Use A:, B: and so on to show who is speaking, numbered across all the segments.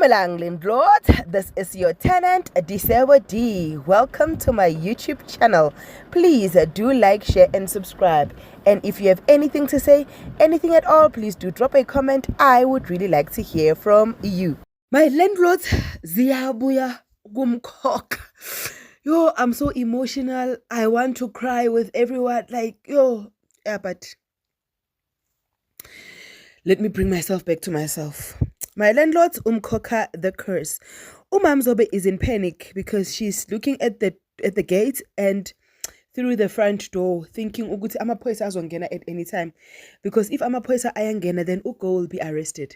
A: Dumelang landlord, this is your tenant Disebo D. Welcome to my YouTube channel. Please do like, share and subscribe. And if you have anything to say, anything at all, please do drop a comment. I would really like to hear from you. My landlords, ziyabuya kumkhokha. Yo, I'm so emotional. I want to cry with everyone. But let me bring myself back to myself. My landlord's umkhokha the curse. Umamzobe is in panic because she's looking at the gate and through the front door, thinking ukuthi amaphoyisa azongena at any time. Because if amaphoyisa ayangena, then Ugo will be arrested.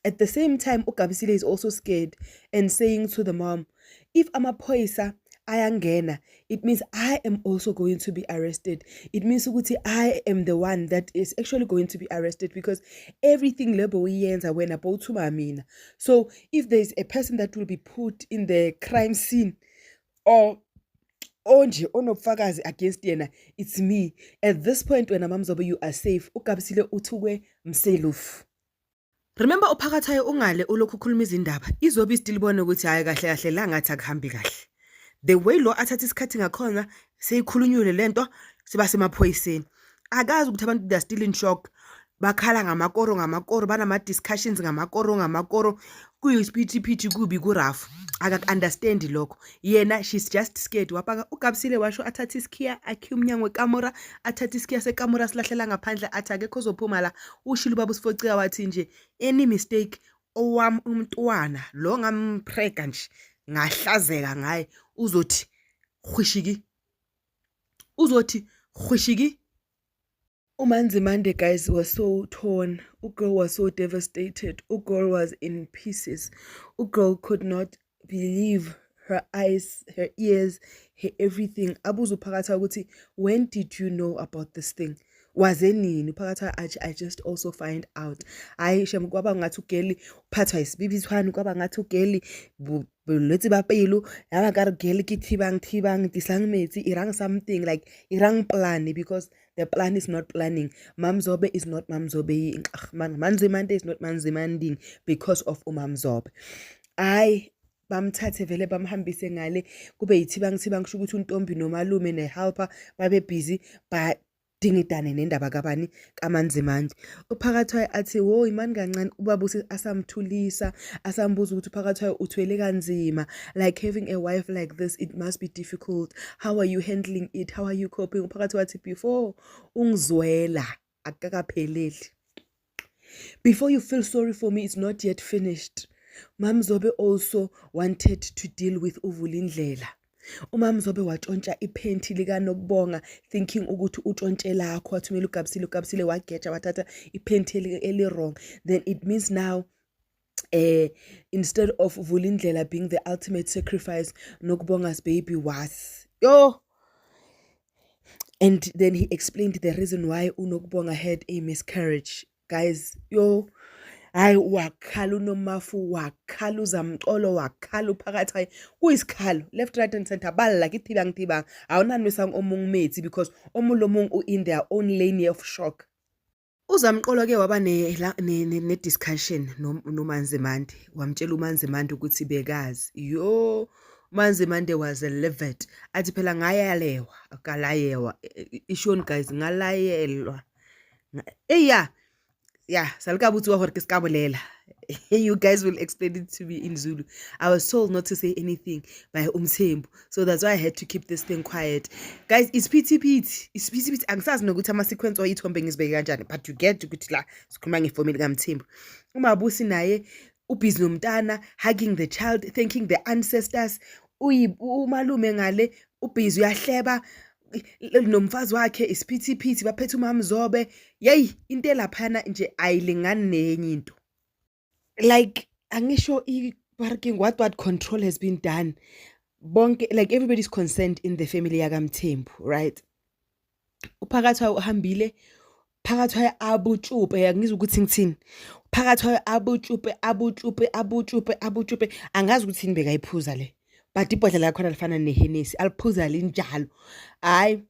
A: At the same time, Ugabisile is also scared and saying to the mom, if amaphoyisa ayangena, it means I am also going to be arrested. It means ukuthi I am the one that is actually going to be arrested because everything lebo uyenza wena bawuthuma mina. So if there is a person that will be put in the crime scene or onje onobufakazi against yena, it's me. At this point when Mamzobe you are safe, Ugabisile uthukwe mselufu. Remember uphakathayo ungale ulokhu khuluma izindaba, izobe still bona ukuthi hayi kahle kahle la ngathi akuhambi kahle. The way lo athatha isikhathi ngakhona seyikhulunyule lento siba semaphoyiseni. Akazi ukuthi abantu they are still in shock. Bakhala ngamakoro banama discussions ngamakoro kuyisiphithi kubi kurafu. Akak understand lokho. Yena she's just scared. Wapaka uGabisile washo athatha isikhiya akhiya umnyango wekamera, athatha isikhiya sekamera silahlela ngaphandle athake khozophuma la ushilo baba usifociya wathi nje any mistake owami umntwana lo ngamprega nje ngahlazeka ngaye uzothi khwishiki. Umanzimande guys was so torn. Ugirl was so devastated. Ugirl was in pieces. Ugirl could not believe her eyes, her ears, her everything. Abuzu phakatha ukuthi, when did you know about this thing? Wazenini phakatha I just also find out. Aisha kwaba ngathi ugeli uphathwa isibibithwana kwaba ngathi ugeli letsi ba pelo yaba ka re geli ke thibang disangmetsi irang something like irang plan because the plan is not planning. Mamzobe is not Mamzobe. Manzimande is not Manzimanding because of Mamzobe. Bamthathe vele bamhambise ngale kube yithibang kusho ukuthi untombi nomalume nehelper babe busy but dingidane nendaba kabani kaManzimande. Uphakathwayo athi wo imani kancane ubaba asamthulisa asambuza ukuthi uphakathwayo uthwele kanzima, like having a wife like this it must be difficult. How are you handling it? How are you coping? Uphakathwayo athi before ungizwela akakapheleli. Before you feel sorry for me, it's not yet finished. Mamzobe also wanted to deal with uVulindlela. Umamzobe watshontsha iphenti lika Nokubonga thinking ukuthi utshontshe lakho wathumela uGabisile wageja wathatha iphenti eli wrong. Then it means now instead of Vulindlela being the ultimate sacrifice, Nokubonga's baby was. Yo! And then he explained the reason why Nokubonga had a miscarriage. Guys, yo, wakhala uNomafu wakhala uZamcolo wakhala uphakathi kuyisikhalo left right and center bala ke thibang awunani sang omungmethi because omulomong in their own lane of shock. uZamcolo ke waba ne discussion noManzimande wamtshela uManzimande ukuthi bekazi yo Manzimande was livid athi phela ngayalewa akalayewa ishoni guys ngalayelwa Yeah, you guys will explain it to me in Zulu. I was told not to say anything by Umthembu, so that's why I had to keep this thing quiet. Guys, it's pity. Angisazi nokuthi ama sequence or ithombe ngizibeke kanjani, but you get ukuthi la sikhuluma ngefamily kaMthembu. Umabusi naye ubhizi nomntana hugging the child, thanking the ancestors. Umalume ngale ubhizi uyahleba nomfazi wakhe isiphithi baphethe uMamzobe. Yey into laphana nje ayilingani nenye into. Like angisho parking what control has been done. Bonke like everybody's consent in the family yakaMthembu, right? Uphakathwayo uhambile phakathwayo abutshupe angizwa ukuthi ngithini. Phakathwayo abutshupe angazi ukuthi beka iphuza le. But ibhodlela lakhona lifana neHennessy aliphuza linjalo. Hayi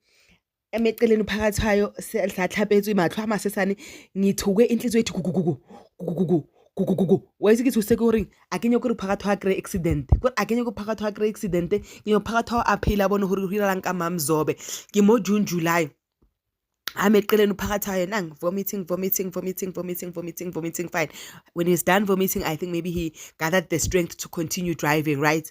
A: emeceleni uphakathwayo sahlaphethu imathwa amasesane ngithuke inhliziyo ethi gugugugu go wa itse ke tshose ke gore a kenye gore phakathi wa kry accident gore a kenye go phakathi wa kry accident ke yo phakathi wa a phela bone gore go iralang ka Mamzobe ke mo June July I'm phakathi wa yena vomiting fine. When he's done vomiting, I think maybe he gathered the strength to continue driving, right?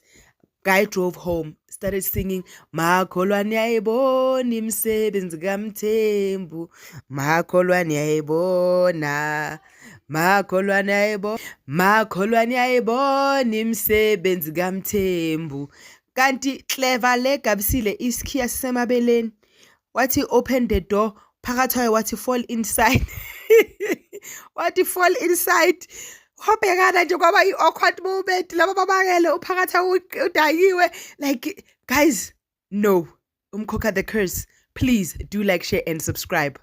A: Guy drove home, started singing Makholwane ayibona imsebenzi kaMthembu, Makholwane ayibona, Makholwane ayibona imsebenzi kaMthembu. Kanti Clever le Gabisile iskhiya sisemabeleni. Wathi open the door, phakathi wayo wathi fall inside. Wathi fall inside. Wabhekana nje kwaba i-awkward moment laba babakele uphakathi udayiwe. Like, guys, no. Umkhokha the curse. Please do like, share and subscribe.